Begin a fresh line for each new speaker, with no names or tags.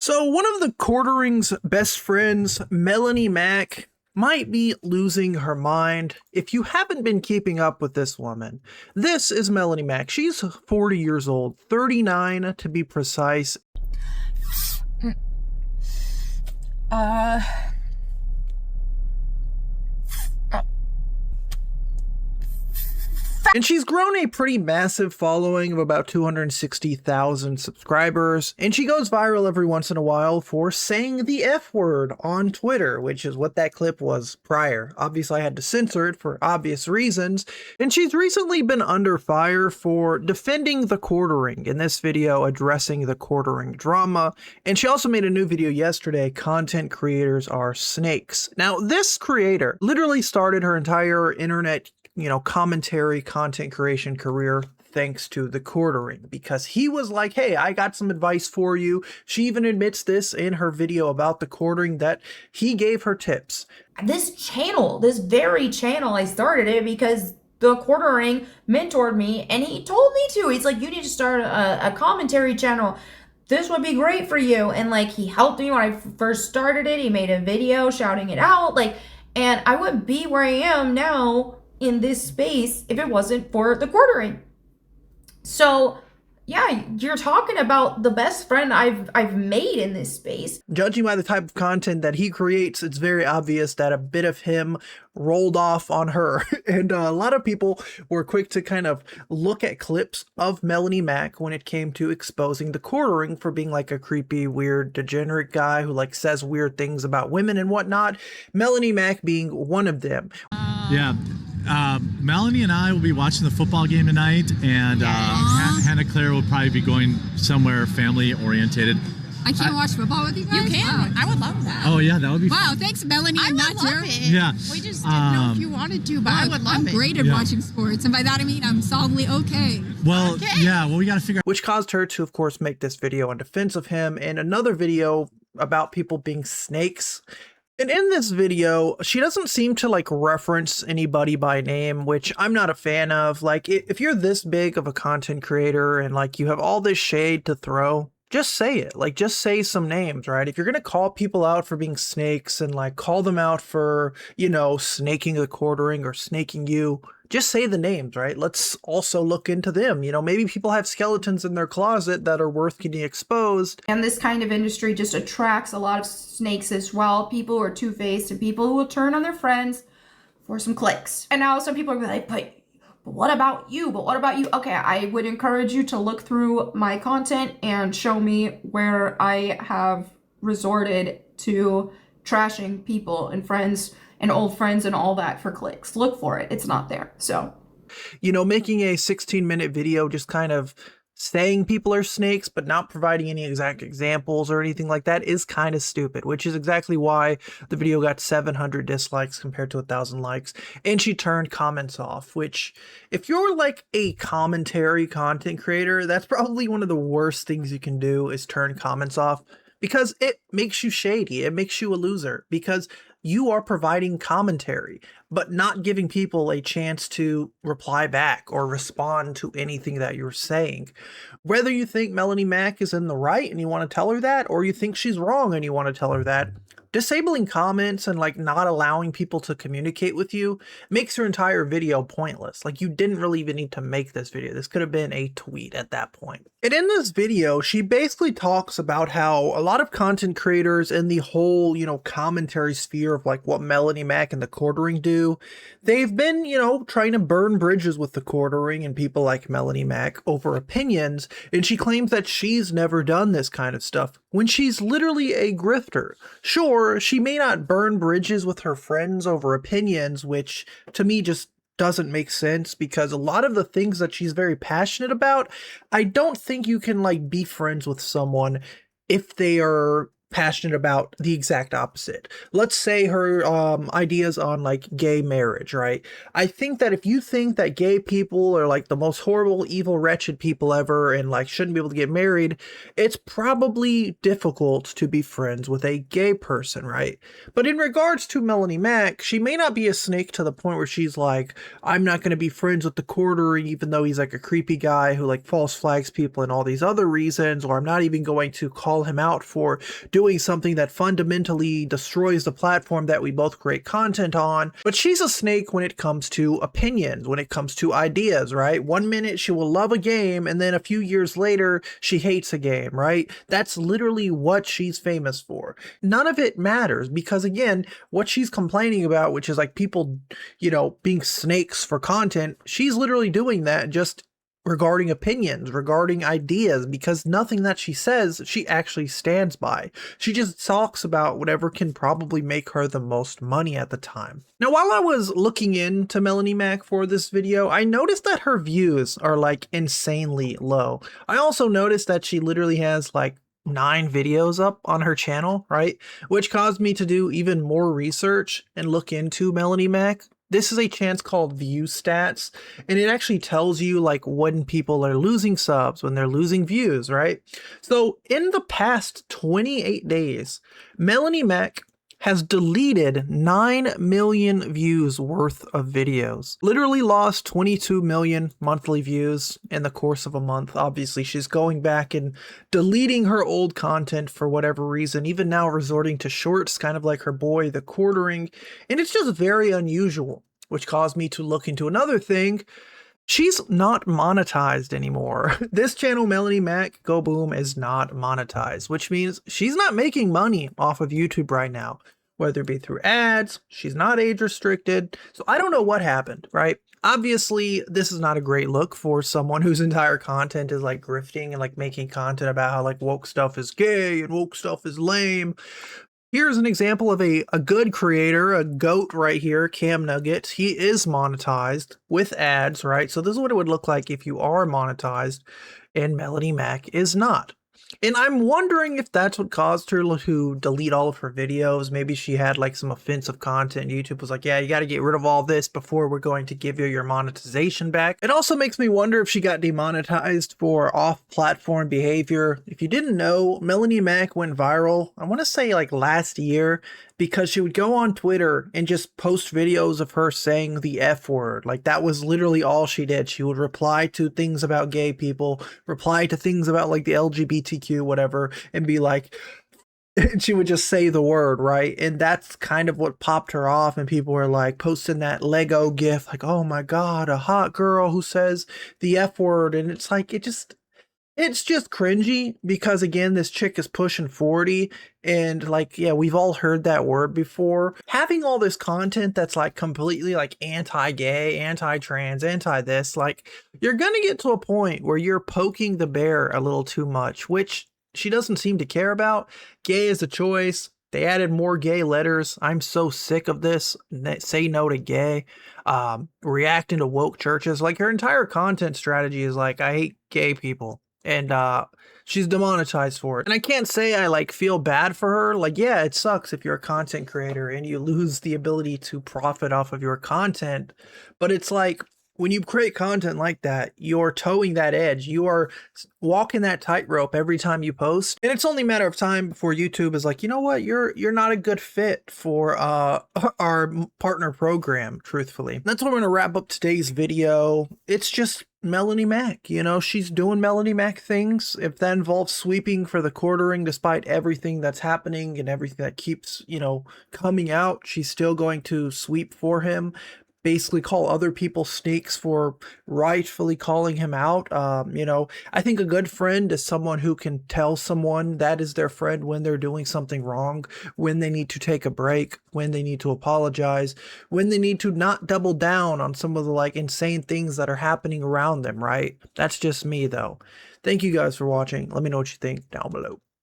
So one of TheQuartering's best friends, Melonie Mac, might be losing her mind. If you haven't been keeping up with this woman, this is Melonie Mac. She's 40 years old, 39 to be precise. And she's grown a pretty massive following of about 260,000 subscribers, and she goes viral every once in a while for saying the F word on Twitter, which is what that clip was prior. Obviously, I had to censor it for obvious reasons, and she's recently been under fire for defending TheQuartering in this video addressing TheQuartering drama, and she also made a new video yesterday, Content Creators Are Snakes. Now, this creator literally started her entire internet commentary content creation career thanks to TheQuartering, because he was like, hey, I got some advice for you. She even admits this in her video about TheQuartering, that he gave her tips.
This channel, this very channel, I started it because TheQuartering mentored me and he told me to. He's like, you need to start a commentary channel. This would be great for you. And like, he helped me when I first started it. He made a video shouting it out, and I wouldn't be where I am now in this space if it wasn't for TheQuartering. So yeah, you're talking about the best friend I've made in this space.
Judging by the type of content that he creates, it's very obvious that a bit of him rolled off on her. And a lot of people were quick to kind of look at clips of Melonie Mac when it came to exposing TheQuartering for being like a creepy, weird, degenerate guy who like says weird things about women and whatnot. Melonie Mac being one of them.
Yeah. Melanie and I will be watching the football game tonight, and Hannah Claire will probably be going somewhere family orientated.
I can't watch football with you guys?
You can. Wow. I would love that.
Oh yeah, that would be
wow,
fun.
thanks Melanie. I'm not
love
here.
it.
Yeah.
We just didn't know if you wanted to, but I would love it.
I'm great at watching sports, and by that I mean I'm solidly okay.
Well, yeah, well we gotta figure out.
Which caused her to, of course, make this video in defense of him and another video about people being snakes. And in this video, she doesn't seem to like reference anybody by name, which I'm not a fan of. Like, if you're this big of a content creator and like you have all this shade to throw, just say it. Like, just say some names, right? If you're going to call people out for being snakes and like call them out for, snaking TheQuartering or snaking you, just say the names, right? Let's also look into them. Maybe people have skeletons in their closet that are worth getting exposed.
And this kind of industry just attracts a lot of snakes as well. People who are two-faced and people who will turn on their friends for some clicks. And now some people are like, but what about you? But what about you? Okay, I would encourage you to look through my content and show me where I have resorted to trashing people and friends and old friends and all that for clicks. Look for it. It's not there. So,
making a 16-minute video just kind of saying people are snakes, but not providing any exact examples or anything like that is kind of stupid, which is exactly why the video got 700 dislikes compared to 1,000 likes. And she turned comments off, which if you're like a commentary content creator, that's probably one of the worst things you can do is turn comments off, because it makes you shady. It makes you a loser because you are providing commentary, but not giving people a chance to reply back or respond to anything that you're saying. Whether you think Melonie Mac is in the right and you want to tell her that, or you think she's wrong and you want to tell her that, disabling comments and like not allowing people to communicate with you makes your entire video pointless. Like, you didn't really even need to make this video. This could have been a tweet at that point. And in this video, she basically talks about how a lot of content creators in the whole, commentary sphere of like what Melonie Mac and TheQuartering do, they've been, trying to burn bridges with TheQuartering and people like Melonie Mac over opinions. And she claims that she's never done this kind of stuff when she's literally a grifter. Sure, she may not burn bridges with her friends over opinions, which to me just doesn't make sense, because a lot of the things that she's very passionate about, I don't think you can like be friends with someone if they are passionate about the exact opposite. Let's say her ideas on like gay marriage, right? I think that if you think that gay people are like the most horrible, evil, wretched people ever and like shouldn't be able to get married, it's probably difficult to be friends with a gay person, right? But in regards to Melonie Mac, she may not be a snake to the point where she's like, I'm not going to be friends with TheQuartering even though he's like a creepy guy who like false flags people and all these other reasons, or I'm not even going to call him out for doing something that fundamentally destroys the platform that we both create content on. But she's a snake when it comes to opinions, when it comes to ideas, right? One minute she will love a game and then a few years later she hates a game, right? That's literally what she's famous for. None of it matters because again, what she's complaining about, which is like people, you know, being snakes for content, she's literally doing that just regarding opinions, regarding ideas, because nothing that she says she actually stands by. She just talks about whatever can probably make her the most money at the time. Now, while I was looking into Melonie Mac for this video, I noticed that her views are like insanely low. I also noticed that she literally has like 9 videos up on her channel, right? Which caused me to do even more research and look into Melonie Mac. This is a chance called View Stats, and it actually tells you like when people are losing subs, when they're losing views, right? So in the past 28 days, Melonie Mac has deleted 9 million views worth of videos. Literally lost 22 million monthly views in the course of a month. Obviously, she's going back and deleting her old content for whatever reason, even now resorting to shorts, kind of like her boy, TheQuartering. And it's just very unusual, which caused me to look into another thing. She's not monetized anymore. This channel, Melonie Mac Go Boom, is not monetized, which means she's not making money off of YouTube right now, whether it be through ads. She's not age restricted. So I don't know what happened, right? Obviously, this is not a great look for someone whose entire content is like grifting and like making content about how like woke stuff is gay and woke stuff is lame. Here's an example of a good creator, a GOAT right here, CamNuggets. He is monetized with ads, right? So this is what it would look like if you are monetized and Melonie Mac is not. And I'm wondering if that's what caused her to delete all of her videos. Maybe she had like some offensive content. YouTube was like, yeah, you got to get rid of all this before we're going to give you your monetization back. It also makes me wonder if she got demonetized for off-platform behavior. If you didn't know, Melonie Mac went viral, I want to say like last year, because she would go on Twitter and just post videos of her saying the F word. Like that was literally all she did. She would reply to things about gay people, reply to things about like the LGBTQ, whatever, and be like, and she would just say the word, right? And that's kind of what popped her off. And people were like posting that Lego gif, like, oh my God, a hot girl who says the F word. And it's like, it's just cringy because again, this chick is pushing 40 and like, yeah, we've all heard that word before. Having all this content that's like completely like anti-gay, anti-trans, anti-this, like you're gonna get to a point where you're poking the bear a little too much, which she doesn't seem to care about. Gay is a choice. They added more gay letters. I'm so sick of this. Say no to gay. Reacting to woke churches. Like her entire content strategy is like, I hate gay people. And she's demonetized for it. And I can't say I like feel bad for her. Like, yeah, it sucks if you're a content creator and you lose the ability to profit off of your content. But it's like when you create content like that, you're towing that edge. You are walking that tightrope every time you post. And it's only a matter of time before YouTube is like, you know what, you're not a good fit for our partner program, truthfully. That's what I'm gonna wrap up today's video. It's just Melonie Mac, you know, she's doing Melonie Mac things. If that involves sweeping for TheQuartering, despite everything that's happening and everything that keeps, you know, coming out, she's still going to sweep for him. Basically call other people snakes for rightfully calling him out. You know, I think a good friend is someone who can tell someone that is their friend when they're doing something wrong, when they need to take a break, when they need to apologize, when they need to not double down on some of the like insane things that are happening around them, right? That's just me though. Thank you guys for watching. Let me know what you think down below.